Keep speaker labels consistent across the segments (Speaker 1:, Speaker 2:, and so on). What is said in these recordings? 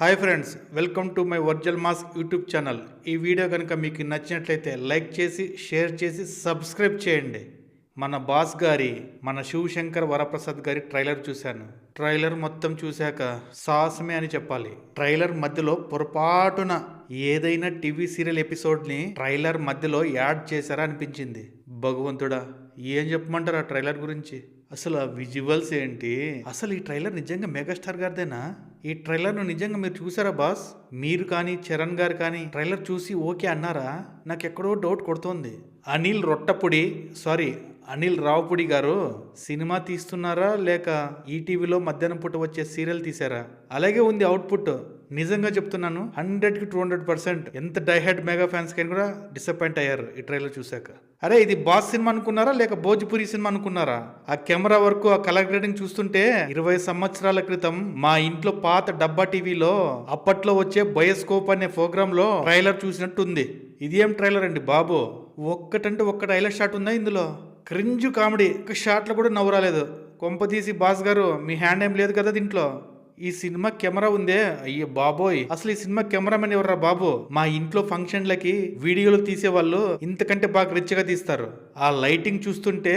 Speaker 1: Hi friends, welcome to my virtual mass YouTube channel. ఈ video కనుక మీకు నచ్చినట్లయితే లైక్ చేసి షేర్ చేసి సబ్స్క్రైబ్ చేయండి. మన బాస్ గారి మన శివశంకర్ వరప్రసాద్ గారి ట్రైలర్ చూశాను. ట్రైలర్ మొత్తం చూశాక సాహసమే అని చెప్పాలి. ట్రైలర్ మధ్యలో పొరపాటున ఏదైనా టీవీ సీరియల్ ఎపిసోడ్ని ట్రైలర్ మధ్యలో యాడ్ చేశారా అనిపించింది. భగవంతుడా, ఏం చెప్పమంటారు ఆ ట్రైలర్ గురించి? అసలు ఆ విజువల్స్ ఏంటి? అసలు ఈ ట్రైలర్ నిజంగా మెగాస్టార్ గారిదేనా? ఈ ట్రైలర్ను నిజంగా మీరు చూసారా బాస్? మీరు కానీ చరణ్ గారు కానీ ట్రైలర్ చూసి ఓకే అన్నారా? నాకు ఎక్కడో డౌట్ కొడుతోంది. అనిల్ రావుపుడి గారు సినిమా తీస్తున్నారా లేక ఈటీవీలో మధ్యాహ్నం పూట వచ్చే సీరియల్ తీసారా? అలాగే ఉంది అవుట్పుట్. నిజంగా చెప్తున్నాను, 100కి 200%. ఎంత డైహెడ్ మెగా ఫ్యాన్స్ కైనా కూడా డిసప్పాయింట్ అయ్యారు ఈ ట్రైలర్ చూశాక. అరే, ఇది బాస్ సినిమా అనుకున్నారా లేక భోజ్పురి సినిమా అనుకున్నారా? ఆ కెమెరా వర్క్, ఆ కలర్ గ్రేడింగ్ చూస్తుంటే 20 సంవత్సరాల క్రితం మా ఇంట్లో పాత డబ్బా టీవీలో అప్పట్లో వచ్చే బయోస్కోప్ అనే ప్రోగ్రామ్ లో ట్రైలర్ చూసినట్టుంది. ఇది ఏం ట్రైలర్ అండి బాబు? ఒక్కటంటే ఒక్క ట్రైలర్ షాట్ ఉందా ఇందులో? క్రింజు కామెడీ, ఒక షాట్లో కూడా నవ్వు రాలేదు. కొంపతీసి బాస్ గారు మీ హ్యాండ్ ఏం లేదు కదా దీంట్లో? ఈ సినిమా కెమెరా ఉందే, అయ్యో బాబోయ్, అసలు ఈ సినిమా కెమెరామెన్ ఎవర్రా బాబు? మా ఇంట్లో ఫంక్షన్లకి వీడియోలు తీసేవాళ్ళు ఇంతకంటే బాగా రిచ్గా తీస్తారు. ఆ లైటింగ్ చూస్తుంటే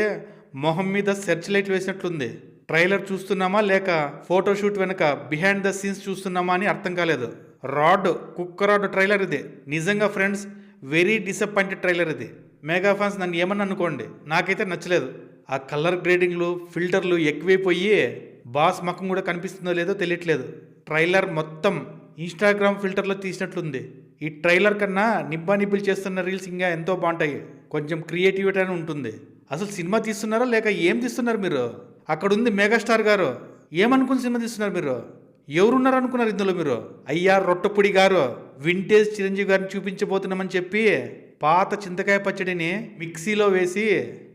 Speaker 1: మొహం మీద సెర్చ్ లైట్ వేసినట్లుంది. ట్రైలర్ చూస్తున్నామా లేక ఫోటోషూట్ వెనక బిహైండ్ ద సీన్స్ చూస్తున్నామా అని అర్థం కాలేదు. కుక్క రాడ్ ట్రైలర్ ఇది. నిజంగా ఫ్రెండ్స్, వెరీ డిసప్పాయింటెడ్ ట్రైలర్ ఇది. మెగా ఫ్యాన్స్ నన్ను ఏమన్నా అనుకోండి, నాకైతే నచ్చలేదు. ఆ కలర్ గ్రేడింగ్లు, ఫిల్టర్లు ఎక్కువైపోయి బాస్ ముఖం కూడా కనిపిస్తుందో లేదో తెలియట్లేదు. ట్రైలర్ మొత్తం ఇన్స్టాగ్రామ్ ఫిల్టర్లో తీసినట్లుంది. ఈ ట్రైలర్ కన్నా నిబ్బా చేస్తున్న రీల్స్ ఇంకా ఎంతో బాగుంటాయి. కొంచెం క్రియేటివిటీ అని ఉంటుంది. అసలు సినిమా తీస్తున్నారా లేక ఏం తీస్తున్నారు మీరు? అక్కడ ఉంది మెగాస్టార్ గారు. ఏమనుకుని సినిమా తీస్తున్నారు మీరు? ఎవరున్నారు అనుకున్నారు ఇందులో మీరు? అయ్యా రొట్టపుడి గారు, వింటేజ్ చిరంజీవి గారిని చూపించబోతున్నామని చెప్పి పాత చింతకాయ పచ్చడిని మిక్సీలో వేసి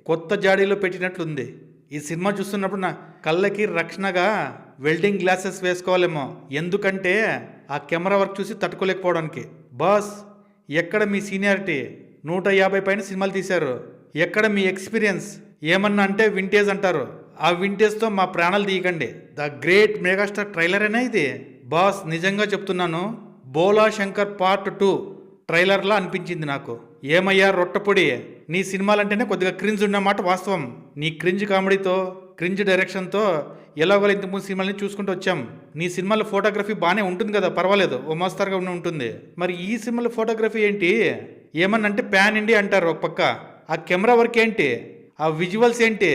Speaker 1: కొత్త జాడీలో పెట్టినట్లుంది. ఈ సినిమా చూస్తున్నప్పుడు నా కళ్ళకి రక్షణగా వెల్డింగ్ గ్లాసెస్ వేసుకోవాలేమో, ఎందుకంటే ఆ కెమెరా వర్క్ చూసి తట్టుకోలేకపోవడానికి. బాస్, ఎక్కడ మీ సీనియారిటీ? 150 పైన సినిమాలు తీశారు. ఎక్కడ మీ ఎక్స్పీరియన్స్? ఏమన్నా అంటే వింటేజ్ అంటారు. ఆ వింటేజ్తో మా ప్రాణాలు తీయకండి. ద గ్రేట్ మెగాస్టార్ ట్రైలరేనా ఇది? బాస్, నిజంగా చెప్తున్నాను, బోలా శంకర్ పార్ట్ 2 ట్రైలర్లా అనిపించింది నాకు. ఏమయ్యా రొట్టపొడి, నీ సినిమాలంటేనే కొద్దిగా క్రింజ్ ఉన్నమాట వాస్తవం. నీ క్రింజ్ కామెడీతో, క్రింజ్ డైరెక్షన్తో ఎలాగోలా ఇంతకుముందు సినిమాలని చూసుకుంటూ వచ్చాం. నీ సినిమాలో ఫోటోగ్రఫీ బాగానే ఉంటుంది కదా, పర్వాలేదు, ఓ మోస్తరుగా ఉంటుంది. మరి ఈ సినిమాలో ఫోటోగ్రఫీ ఏంటి? ఏమన్నంటే ప్యాన్ ఇండియా అంటారు ఒక పక్క. ఆ కెమెరా వర్క్ ఏంటి? ఆ విజువల్స్ ఏంటి?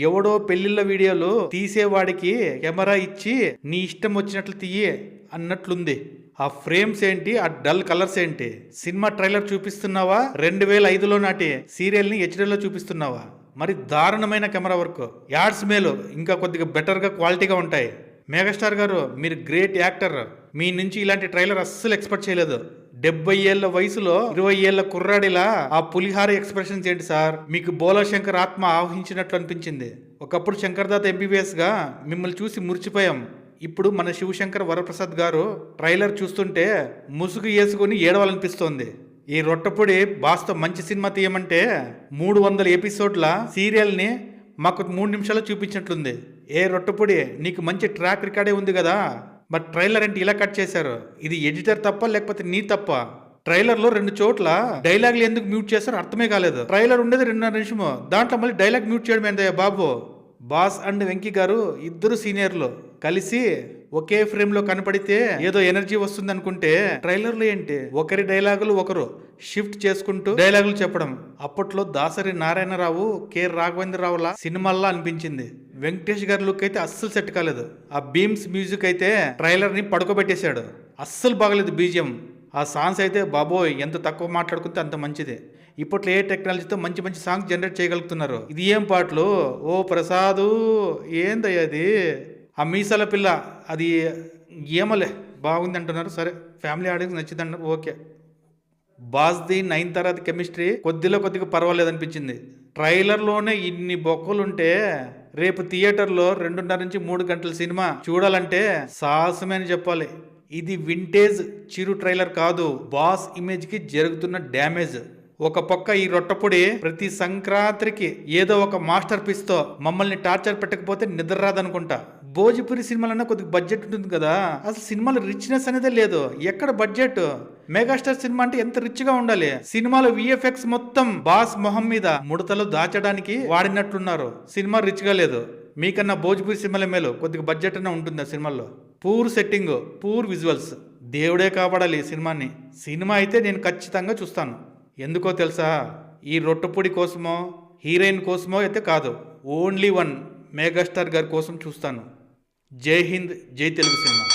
Speaker 1: ఎవడో పెళ్లిళ్ళ వీడియోలు తీసేవాడికి కెమెరా ఇచ్చి నీ ఇష్టం వచ్చినట్లు తీయి అన్నట్లుంది. ఆ ఫ్రేమ్స్ ఏంటి? ఆ డల్ కలర్స్ ఏంటి? సినిమా ట్రైలర్ చూపిస్తున్నావా 2005లో నాటి సీరియల్ని హెచ్డీలో చూపిస్తున్నావా? మరి దారుణమైన కెమెరా వర్క్. యాడ్స్ మేలు ఇంకా కొద్దిగా బెటర్గా క్వాలిటీగా ఉంటాయి. మెగాస్టార్ గారు, మీరు గ్రేట్ యాక్టర్. మీ నుంచి ఇలాంటి ట్రైలర్ అస్సలు ఎక్స్పెక్ట్ చేయలేదు. 70 ఏళ్ల వయసులో 20 ఏళ్ల కుర్రాడిలా ఆ పులిహార ఎక్స్ప్రెషన్స్ ఏంటి సార్? మీకు బోలా శంకర్ ఆత్మ ఆవహించినట్లు అనిపించింది. ఒకప్పుడు శంకర్దాత ఎంబీబీఎస్ గా మిమ్మల్ని చూసి మురిచిపోయాం. ఇప్పుడు మన శివశంకర్ వరప్రసాద్ గారు ట్రైలర్ చూస్తుంటే ముసుగు వేసుకుని ఏడవాలనిపిస్తోంది. ఈ రొట్టపొడి బాస్తో మంచి సినిమా తీయమంటే 300 ఎపిసోడ్ల సీరియల్ని మాకు 3 నిమిషాలు చూపించినట్లుంది. ఏ రొట్టపొడి, నీకు మంచి ట్రాక్ రికార్డే ఉంది కదా, బట్ ట్రైలర్ అంటే ఇలా కట్ చేశారు. ఇది ఎడిటర్ తప్ప లేకపోతే నీ తప్ప? ట్రైలర్లో 2 చోట్ల డైలాగులు ఎందుకు మ్యూట్ చేస్తారో అర్థమే కాలేదు. ట్రైలర్ ఉండేది 2.5 నిమిషము, దాంట్లో మళ్ళీ డైలాగ్ మ్యూట్ చేయడం ఏందయ్యా బాబు? బాస్ అండ్ వెంకీ గారు ఇద్దరు సీనియర్లు కలిసి ఒకే ఫ్రేమ్ లో కనపడితే ఏదో ఎనర్జీ వస్తుంది అనుకుంటే ట్రైలర్లు ఏంటి? ఒకరి డైలాగులు ఒకరు షిఫ్ట్ చేసుకుంటూ డైలాగులు చెప్పడం. అప్పట్లో దాసరి నారాయణరావు, కె రాఘవేంద్రరావుల సినిమాల్లా అనిపించింది. వెంకటేష్ గారి లుక్ అయితే అస్సలు సెట్ కాలేదు. ఆ బీమ్స్ మ్యూజిక్ అయితే ట్రైలర్ ని పడుకోబెట్టేశాడు. అస్సలు బాగలేదు బీజియం. ఆ సాంగ్స్ అయితే బాబోయ్, ఎంత తక్కువ మాట్లాడుకుంటే అంత మంచిది. ఇప్పట్లో ఏ టెక్నాలజీతో మంచి మంచి సాంగ్స్ జనరేట్ చేయగలుగుతున్నారు. ఇది ఏం పాటలు? ఓ ప్రసాదు, ఏందయ్యా అది? ఆ మీసాల పిల్ల అది ఏమలే, బాగుంది అంటున్నారు. సరే, ఫ్యామిలీ ఆడియన్స్ నచ్చింది అంటారు, ఓకే. బాస్ది 9 తర్వాత కెమిస్ట్రీ కొద్దిగా పర్వాలేదు అనిపించింది. ట్రైలర్లోనే ఇన్ని బొక్కలుంటే రేపు థియేటర్లో 2.5 నుంచి 3 గంటల సినిమా చూడాలంటే సాహసమే అని చెప్పాలి. ఇది వింటేజ్ చిరు ట్రైలర్ కాదు, బాస్ ఇమేజ్కి జరుగుతున్న డ్యామేజ్. ఒక పక్క ఈ రొట్టపొడి ప్రతి సంక్రాంతికి ఏదో ఒక మాస్టర్ పీస్ తో మమ్మల్ని టార్చర్ పెట్టకపోతే నిద్ర రాదనుకుంటా. భోజ్పురి సినిమాలన్నా కొద్దిగా బడ్జెట్ ఉంటుంది కదా, అసలు సినిమాలో రిచ్నెస్ అనేదే లేదు. ఎక్కడ బడ్జెట్? మెగాస్టార్ సినిమా అంటే ఎంత రిచ్ గా ఉండాలి. సినిమాలో విఎఫ్ఎక్స్ మొత్తం బాస్ మొహం మీద ముడతలు దాచడానికి వాడినట్లున్నారు. సినిమా రిచ్ గా లేదు. మీకన్నా భోజ్పురి సినిమాలే మేలు. కొద్దిగా బడ్జెట్ అన్న ఉంటుంది ఆ సినిమాల్లో. Poor setting, poor visuals. దేవుడే కాపాడాలి ఈ సినిమాని. సినిమా అయితే నేను ఖచ్చితంగా చూస్తాను. ఎందుకో తెలుసా? ఈ రొట్టెపొడి కోసమో హీరోయిన్ కోసమో అయితే కాదు, ఓన్లీ వన్ మెగాస్టార్ గారి కోసం చూస్తాను. జై హింద్, జై తెలుగు సినిమా.